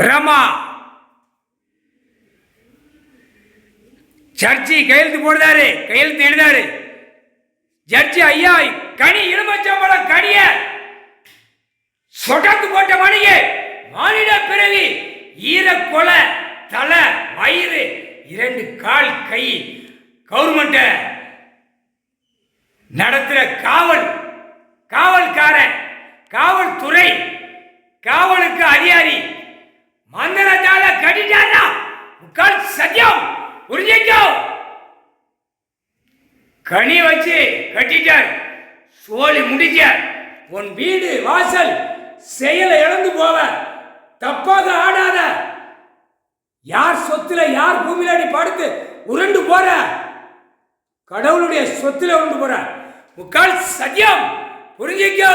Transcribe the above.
பிரமா ஜட்ஜி கையெழுத்து போடுறாரு, கையெழுத்து எழுதாரு. ஜட்ஜி ஐயா கனி எலுமிச்சம்பழம் கனிய சொடக்கு போட்ட மணிக்கு மானிட பிறவி ஈர கொலை தலை வயிறு 2 கால் கை கவர்மெண்ட் நடத்துற காவல்காரன் காவல்துறை காவலுக்கு அதிகாரி மந்திரத்தால கட்டிட்டாரா உட்கால் சத்தியம் புரிஞ்சுக்கோ. கனி வச்சு கட்டிட்டார், சோழி முடிச்சார். உன் வீடு வாசல் செயலை இழந்து போவ, தப்பாக ஆடாத. யார் சொத்துல யார் பூமியில நீ படுத்து உருண்டு போற, கடவுளுடைய சொத்துல உருண்டு போற. முக்கால் சத்தியம் புரிஞ்சுக்கோ.